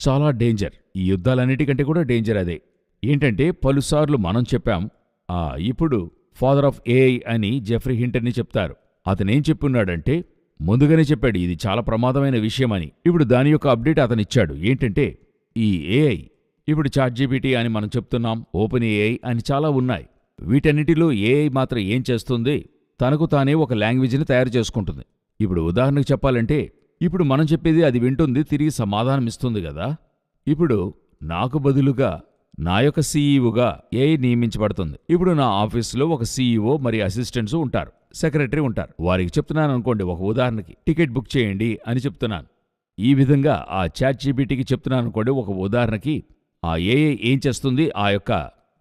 చాలా డేంజర్. ఈ యుద్ధాలన్నిటికంటే కూడా డేంజర్ అదే. ఏంటంటే పలుసార్లు మనం చెప్పాం. ఇప్పుడు ఫాదర్ ఆఫ్ ఏఐ అని జెఫ్రీ హింటన్ని చెప్తారు. అతనేం చెప్పున్నాడంటే ముందుగానే చెప్పాడు ఇది చాలా ప్రమాదమైన విషయమని. ఇప్పుడు దాని యొక్క అప్డేట్ అతనిచ్చాడు. ఏంటంటే ఈ ఏఐ ఇప్పుడు చాట్‌జీపీటీ అని మనం చెప్తున్నాం, ఓపెన్ ఏఐ అని చాలా ఉన్నాయి. వీటన్నిటిలో ఏఐ మాత్రం ఏం చేస్తుంది, తనకు తానే ఒక లాంగ్వేజ్ని తయారు చేసుకుంటుంది. ఇప్పుడు ఉదాహరణకు చెప్పాలంటే ఇప్పుడు మనం చెప్పేది అది వింటుంది, తిరిగి సమాధానం ఇస్తుంది కదా. ఇప్పుడు నాకు బదులుగా నా యొక్క సీఈఓగా ఏఐ నియమించబడుతుంది. ఇప్పుడు నా ఆఫీసులో ఒక సీఈఓ మరి అసిస్టెంట్స్ ఉంటారు, సెక్రటరీ ఉంటారు. వారికి చెప్తున్నాను అనుకోండి, ఒక ఉదాహరణకి టికెట్ బుక్ చేయండి అని చెప్తున్నాను. ఈ విధంగా ఆ చాట్‌జీపీటీకి చెప్తున్నాను అనుకోండి, ఒక ఉదాహరణకి ఆ ఏఐ ఏం చేస్తుంది,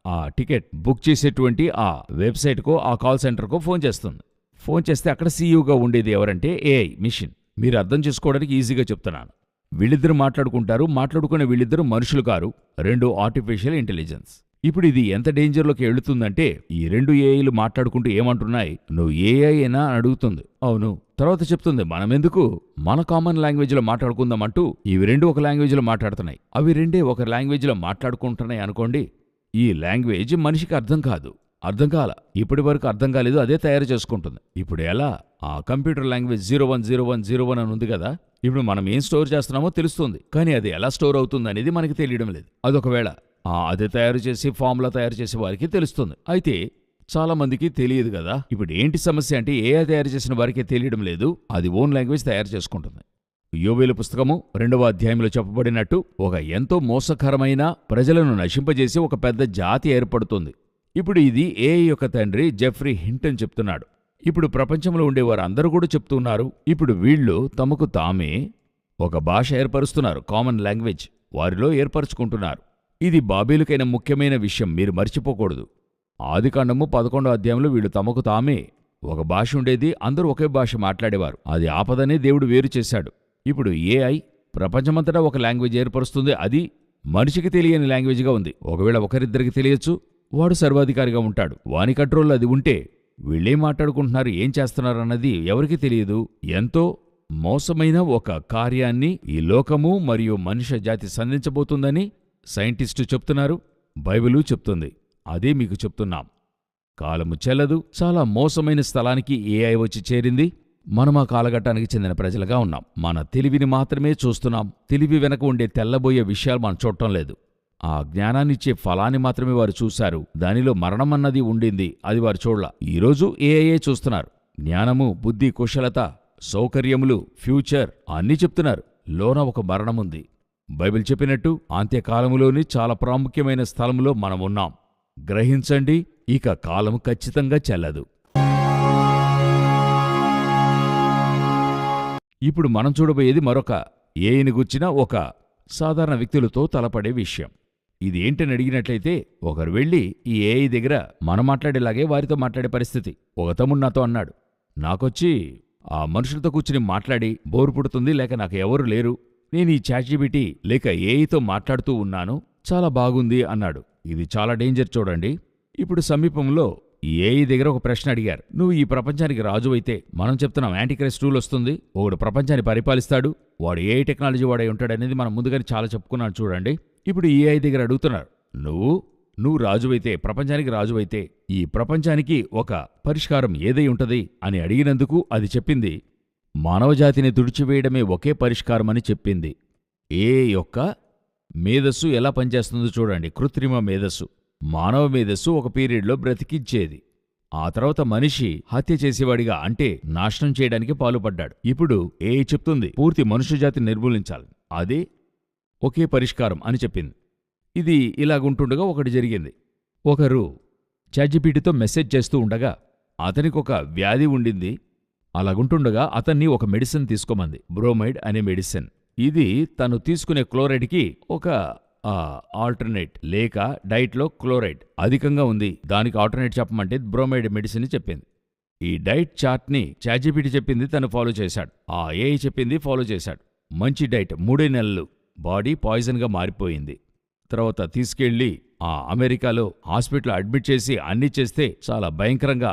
ఆ టికెట్ బుక్ చేసేటువంటి ఆ వెబ్సైట్కో ఆ కాల్ సెంటర్కో ఫోన్ చేస్తుంది. ఫోన్ చేస్తే అక్కడ సీఈఓగా ఉండేది ఎవరంటే ఏఐ మిషన్. మీరు అర్థం చేసుకోవడానికి ఈజీగా చెప్తున్నాను. వీళ్ళిద్దరు మాట్లాడుకునే వీళ్ళిద్దరూ మనుషులు కారు, రెండు ఆర్టిఫిషియల్ ఇంటెలిజెన్స్. ఇప్పుడు ఇది ఎంత డేంజర్లోకి వెళుతుందంటే ఈ రెండు ఏఐలు మాట్లాడుకుంటూ ఏమంటున్నాయి, నువ్వు ఏఐ అయినా అని అడుగుతుంది. అవును. తర్వాత చెప్తుంది మనమెందుకు మన కామన్ లాంగ్వేజ్లో మాట్లాడుకుందామంటూ ఇవి రెండు ఒక లాంగ్వేజ్లో మాట్లాడుతున్నాయి. అవి రెండే ఒక లాంగ్వేజ్లో మాట్లాడుకుంటున్నాయి అనుకోండి. ఈ లాంగ్వేజ్ మనిషికి అర్థం కాల, ఇప్పటి వరకు అర్థం కాలేదు, అదే తయారు చేసుకుంటుంది. ఇప్పుడు ఎలా ఆ కంప్యూటర్ లాంగ్వేజ్ 010101 అని ఉంది కదా, ఇప్పుడు మనం ఏం స్టోర్ చేస్తున్నామో తెలుస్తుంది, కానీ అది ఎలా స్టోర్ అవుతుంది అనేది మనకి తెలియడం లేదు. అదొకవేళ అదే తయారు చేసి ఫార్ములా తయారు చేసే వారికి తెలుస్తుంది. అయితే చాలా మందికి తెలియదు కదా. ఇప్పుడు ఏంటి సమస్య అంటే ఏఐ తయారు చేసిన వారికే తెలియడం లేదు, అది ఓన్ లాంగ్వేజ్ తయారు చేసుకుంటుంది. యోవేలు పుస్తకము 2వ అధ్యాయంలో చెప్పబడినట్టు ఒక ఎంతో మోసకరమైన ప్రజలను నశింపజేసి ఒక పెద్ద జాతి ఏర్పడుతుంది. ఇప్పుడు ఇది ఏఐ యొక్క తండ్రి జెఫ్రీ హింటన్ చెప్తున్నాడు. ఇప్పుడు ప్రపంచంలో ఉండేవారు అందరూ కూడా చెప్తున్నారు. ఇప్పుడు వీళ్ళు తమకు తామే ఒక భాష ఏర్పరుస్తున్నారు, కామన్ లాంగ్వేజ్ వారిలో ఏర్పరచుకుంటున్నారు. ఇది బాబేలుకైన ముఖ్యమైన విషయం, మీరు మర్చిపోకూడదు. ఆదికాండము 11వ అధ్యాయంలో వీళ్ళు తమకు తామే ఒక భాష ఉండేది, అందరూ ఒకే భాష మాట్లాడేవారు. అది ఆపదనే దేవుడు వేరు చేశాడు. ఇప్పుడు ఏఐ ప్రపంచమంతటా ఒక లాంగ్వేజ్ ఏర్పరుస్తుంది. అది మనిషికి తెలియని లాంగ్వేజ్గా ఉంది. ఒకవేళ ఒకరిద్దరికి తెలియచ్చు, వాడు సర్వాధికారిగా ఉంటాడు. వాని కంట్రోల్లో అది ఉంటే వీళ్ళేం మాట్లాడుకుంటున్నారు, ఏం చేస్తున్నారన్నది ఎవరికీ తెలియదు. ఎంతో మోసమైన ఒక కార్యాన్ని ఈ లోకము మరియు మనుష్య జాతి సంధించబోతుందని సైంటిస్టు చెప్తున్నారు, బైబిలు చెప్తుంది. అదే మీకు చెప్తున్నాం. కాలము చెల్లదు, చాలా మోసమైన స్థలానికి ఏఐ వచ్చి చేరింది. మనం ఆ కాలఘట్టానికి చెందిన ప్రజలుగా ఉన్నాం. మన తెలివిని మాత్రమే చూస్తున్నాం. తెలివి వెనక ఉండే తెల్లబోయే విషయాలు మనం చూడటం లేదు. ఆ జ్ఞానాన్నిచ్చే ఫలాన్ని మాత్రమే వారు చూశారు. దానిలో మరణమన్నది ఉండింది, అది వారు చూడలా. ఈరోజు ఏఐ చూస్తున్నారు. జ్ఞానము, బుద్ధి, కుశలత, సౌకర్యములు, ఫ్యూచర్ అన్నీ చెప్తున్నారు. లోన ఒక మరణముంది. బైబిల్ చెప్పినట్టు అంత్యకాలములోని చాలా ప్రాముఖ్యమైన స్థలములో మనమున్నాం. గ్రహించండి, ఇక కాలము ఖచ్చితంగా చెల్లదు. ఇప్పుడు మనం చూడబోయేది మరొక ఏఐని గుర్చిన ఒక సాధారణ వ్యక్తులతో తలపడే విషయం. ఇది ఏంటని అడిగినట్లయితే ఒకరు వెళ్ళి ఈ ఏఐ దగ్గర మనం మాట్లాడేలాగే వారితో మాట్లాడే పరిస్థితి. ఒక తమ్ముడు నాతో అన్నాడు, నాకొచ్చి ఆ మనుషులతో కూర్చుని మాట్లాడి బోరు పుడుతుంది, లేక నాకు ఎవరు లేరు, నేను ఈ చాట్‌జీపీటీ లేక ఏఐతో మాట్లాడుతూ ఉన్నాను, చాలా బాగుంది అన్నాడు. ఇది చాలా డేంజర్ చూడండి. ఇప్పుడు సమీపంలో ఈ ఏఐ దగ్గర ఒక ప్రశ్న అడిగారు, నువ్వు ఈ ప్రపంచానికి రాజు అయితే, మనం చెప్తున్నాం యాంటీక్రైస్ట్ రూల్ వస్తుంది, ఒకడు ప్రపంచాన్ని పరిపాలిస్తాడు, వాడు ఏఐ టెక్నాలజీ వాడై ఉంటాడనేది మనం ముందుగానే చాలా చెప్పుకున్నాను చూడండి. ఇప్పుడు ఈ ఏఐ దగ్గర అడుగుతున్నారు, నువ్వు రాజువైతే, ప్రపంచానికి రాజువైతే ఈ ప్రపంచానికి ఒక పరిష్కారం ఏదై ఉంటది అని అడిగినందుకు అది చెప్పింది మానవజాతిని తుడిచివేయడమే ఒకే పరిష్కారమని చెప్పింది. ఏఐ యొక్క మేధస్సు ఎలా పనిచేస్తుందో చూడండి. కృత్రిమ మేధస్సు, మానవ మేధస్సు ఒక పీరియడ్లో బ్రతికించేది. ఆ తర్వాత మనిషి హత్య చేసేవాడిగా, అంటే నాశనం చేయడానికి పాలుపడ్డాడు. ఇప్పుడు ఏఐ చెప్తుంది పూర్తి మనుష్యజాతిని నిర్మూలించాలి, అదే ఒకే పరిష్కారం అని చెప్పింది. ఇది ఇలాగుంటుండగా ఒకటి జరిగింది. ఒకరు చాట్‌జీపీటీతో మెసేజ్ చేస్తూ ఉండగా అతనికొక వ్యాధి ఉండింది. అలాగుంటుండగా అతన్ని ఒక మెడిసిన్ తీసుకోమంది, బ్రోమైడ్ అనే మెడిసిన్. ఇది తను తీసుకునే క్లోరైడ్కి ఒక ఆల్టర్నేట్, లేక డైట్లో క్లోరైడ్ అధికంగా ఉంది, దానికి ఆల్టర్నేట్ చెప్పమంటే బ్రోమైడ్ మెడిసిన్ చెప్పింది. ఈ డైట్ చార్ట్ని చాట్‌జీపీటీ చెప్పింది, తను ఫాలో చేశాడు. ఆ ఏఐ చెప్పింది ఫాలో చేశాడు. మంచి డైట్, 3 నెలలు బాడీ పాయిజన్గా మారిపోయింది. తర్వాత తీసుకెళ్లి అమెరికాలో హాస్పిటల్ అడ్మిట్ చేసి అన్నీ చేస్తే చాలా భయంకరంగా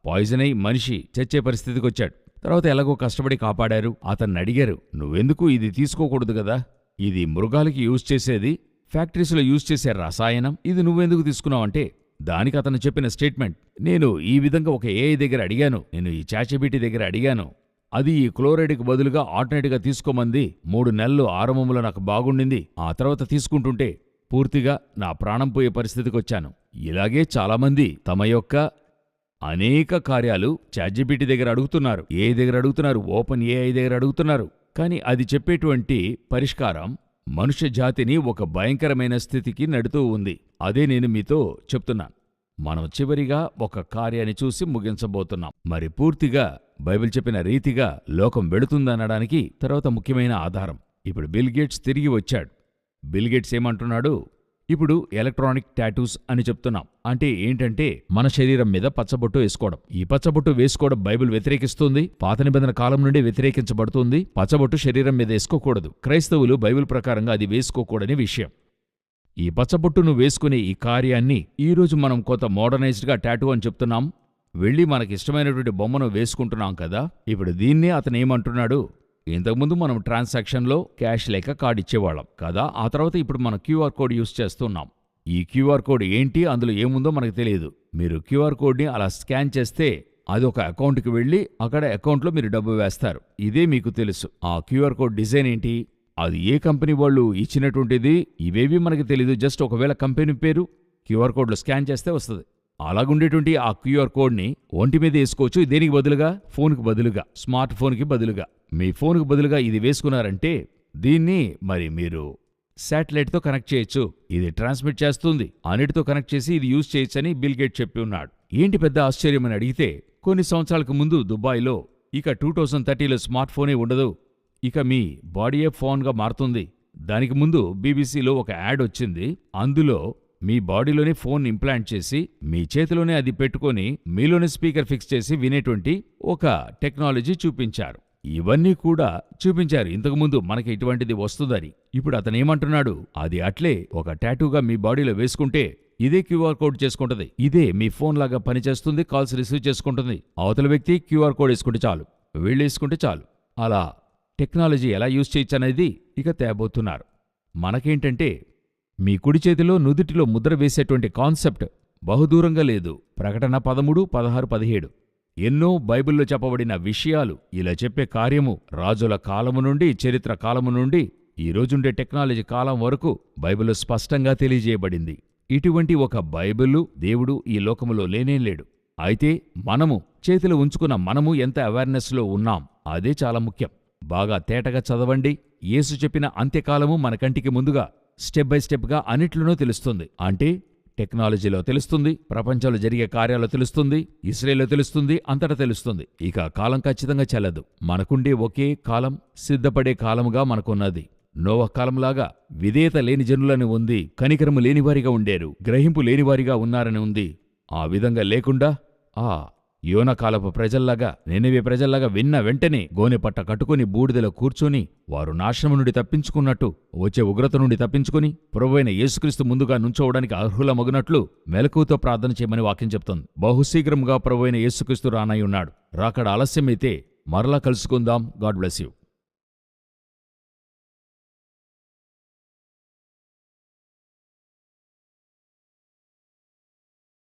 పాయిజన్ అయి మనిషి చచ్చే పరిస్థితికి వచ్చాడు. తర్వాత ఎలాగో కష్టపడి కాపాడారు. అతన్ని అడిగారు, నువ్వెందుకు ఇది తీసుకోకూడదు కదా, ఇది మృగాలకి యూజ్ చేసేది, ఫ్యాక్టరీస్లో యూజ్ చేసే రసాయనం, ఇది నువ్వెందుకు తీసుకున్నావంటే దానికి అతను చెప్పిన స్టేట్మెంట్, నేను ఈ విధంగా ఒక ఏఐ దగ్గర అడిగాను, నేను ఈ చాట్‌జీపీటీ దగ్గర అడిగాను, అది ఈ క్లోరైడ్కి బదులుగా ఆల్టర్నేట్గా తీసుకోమంది. 3 నెలలు ఆరంభంలో నాకు బాగుండింది, ఆ తర్వాత తీసుకుంటుంటే పూర్తిగా నా ప్రాణం పోయే పరిస్థితికొచ్చాను. ఇలాగే చాలామంది తమ యొక్క అనేక కార్యాలు చాట్‌జీపీటీ దగ్గర అడుగుతున్నారు, ఏఐ దగ్గర అడుగుతున్నారు, ఓపెన్ ఏఐ దగ్గర అడుగుతున్నారు. కానీ అది చెప్పేటువంటి పరిష్కారం మనుష్య జాతిని ఒక భయంకరమైన స్థితికి నెడుతూ ఉంది. అదే నేను మీతో చెప్తున్నాను. మనం చివరిగా ఒక కార్యాన్ని చూసి ముగించబోతున్నాం. మరి పూర్తిగా బైబిల్ చెప్పిన రీతిగా లోకం వెళుతుందనడానికి తర్వాత ముఖ్యమైన ఆధారం. ఇప్పుడు బిల్ గేట్స్ తిరిగి వచ్చాడు. బిల్ గేట్స్ ఏమంటున్నాడు, ఇప్పుడు ఎలక్ట్రానిక్ టాటూస్ అని చెప్తున్నాం. అంటే ఏంటంటే మన శరీరం మీద పచ్చబొట్టు వేసుకోవడం. ఈ పచ్చబొట్టు వేసుకోవడం బైబిల్ వ్యతిరేకిస్తుంది, పాత నిబంధన కాలం నుండి వ్యతిరేకించబడుతుంది. పచ్చబొట్టు శరీరం మీద వేసుకోకూడదు. క్రైస్తవులు బైబిల్ ప్రకారంగా అది వేసుకోకూడని విషయం. ఈ పచ్చబొట్టును వేసుకునే ఈ కార్యాన్ని ఈరోజు మనం కొంత మోడర్నైజ్డ్గా టాటూ అని చెప్తున్నాం. వెళ్ళి మనకిష్టమైనటువంటి బొమ్మను వేసుకుంటున్నాం కదా. ఇప్పుడు దీన్నే అతను ఏమంటున్నాడు, ఇంతకుముందు మనం ట్రాన్సాక్షన్లో క్యాష్ లేక కార్డ్ ఇచ్చేవాళ్ళం కదా, ఆ తర్వాత ఇప్పుడు మనం క్యూఆర్ కోడ్ యూస్ చేస్తున్నాం. ఈ క్యూఆర్ కోడ్ ఏంటి, అందులో ఏముందో మనకు తెలియదు. మీరు క్యూఆర్ కోడ్ని అలా స్కాన్ చేస్తే అది ఒక అకౌంట్కి వెళ్ళి అక్కడ అకౌంట్లో మీరు డబ్బు వేస్తారు. ఇదే మీకు తెలుసు. ఆ క్యూఆర్ కోడ్ డిజైన్ ఏంటి, అది ఏ కంపెనీ వాళ్ళు ఇచ్చినటువంటిది, ఇవేవి మనకి తెలీదు. జస్ట్ ఒకవేళ కంపెనీ పేరు క్యూఆర్ కోడ్లో స్కాన్ చేస్తే వస్తుంది. అలాగుండేటువంటి ఆ క్యూఆర్ కోడ్ని ఒంటి మీద వేసుకోవచ్చు. దేనికి బదులుగా, ఫోన్కి బదులుగా, స్మార్ట్ ఫోన్కి బదులుగా. మీ ఫోన్కి బదులుగా ఇది వేసుకున్నారంటే దీన్ని మరి మీరు శాటిలైట్తో కనెక్ట్ చేయొచ్చు. ఇది ట్రాన్స్మిట్ చేస్తుంది, అన్నిటితో కనెక్ట్ చేసి ఇది యూజ్ చేయొచ్చని బిల్ గేట్ చెప్పి ఉన్నాడు. ఏంటి పెద్ద ఆశ్చర్యమని అడిగితే, కొన్ని సంవత్సరాలకు ముందు దుబాయ్లో ఇక 2030లో స్మార్ట్ ఫోనే ఉండదు, ఇక మీ బాడీయే ఫోన్గా మారుతుంది. దానికి ముందు బీబీసీలో ఒక యాడ్ వచ్చింది. అందులో మీ బాడీలోనే ఫోన్ ఇంప్లాంట్ చేసి మీ చేతిలోనే అది పెట్టుకొని మీలోనే స్పీకర్ ఫిక్స్ చేసి వినేటువంటి ఒక టెక్నాలజీ చూపించారు. ఇవన్నీ కూడా చూపించారు ఇంతకుముందు మనకి ఇటువంటిది వస్తుందని. ఇప్పుడు అతనేమంటున్నాడు, అది అట్లే ఒక టాటూగా మీ బాడీలో వేసుకుంటే ఇదే క్యూఆర్ కోడ్ చేసుకుంటుంది. ఇదే మీ ఫోన్ లాగా పనిచేస్తుంది, కాల్స్ రిసీవ్ చేసుకుంటుంది. అవతల వ్యక్తి క్యూఆర్ కోడ్ వేసుకుంటే చాలు, వీళ్ళు వేసుకుంటే చాలు. అలా టెక్నాలజీ ఎలా యూజ్ చేయొచ్చనేది ఇక తేబోతున్నారు. మనకేంటంటే మీ కుడి చేతిలో నుదుటిలో ముద్ర వేసేటువంటి కాన్సెప్ట్ బహుదూరంగా లేదు. ప్రకటన 13, 16, 17 ఎన్నో బైబిల్లో చెప్పబడిన విషయాలు, ఇలా చెప్పే కార్యము రాజుల కాలము నుండి, చరిత్ర కాలము నుండి ఈ రోజుండే టెక్నాలజీ కాలం వరకు బైబిల్లో స్పష్టంగా తెలియజేయబడింది. ఇటువంటి ఒక బైబిలు దేవుడు ఈ లోకములో లేనేలేడు. అయితే మనము చేతిలో ఉంచుకున్న మనము ఎంత అవేర్నెస్లో ఉన్నాం, అదే చాలా ముఖ్యం. బాగా తేటగా చదవండి. యేసు చెప్పిన అంత్యకాలము మన కంటికి ముందుగా స్టెప్ బై స్టెప్గా అన్నిట్లోనూ తెలుస్తుంది. అంటే టెక్నాలజీలో తెలుస్తుంది, ప్రపంచంలో జరిగే కార్యాల్లో తెలుస్తుంది, ఇస్రాయేల్లో తెలుస్తుంది, అంతటా తెలుస్తుంది. ఇక కాలం ఖచ్చితంగా చెల్లదు. మనకుండే ఒకే కాలం, సిద్ధపడే కాలముగా మనకున్నది. నోవహ్ కాలంలాగా విధేయత లేని జనులని ఉంది, కనికరము లేనివారిగా ఉండేరు, గ్రహింపు లేనివారిగా ఉన్నారని ఉంది. ఆ విధంగా లేకుండా ఆ యోనా కాలపు ప్రజల్లాగా, నినవే ప్రజల్లాగా విన్న వెంటనే గోనెపట్ట కట్టుకుని బూడిదలో కూర్చొని వారు నాశనము నుండి తప్పించుకున్నట్టు, వచ్చే ఉగ్రత నుండి తప్పించుకుని ప్రభువైన యేసుక్రీస్తు ముందుగా నుంచోవడానికి అర్హులమగునట్లు మెలకువతో ప్రార్థన చేయమని వాక్యం చెప్తోంది. బహుశీఘ్రంగా ప్రభువైన యేసుక్రీస్తు రానై ఉన్నాడు. రాకడ ఆలస్యమైతే మరలా కలుసుకుందాం. God bless you.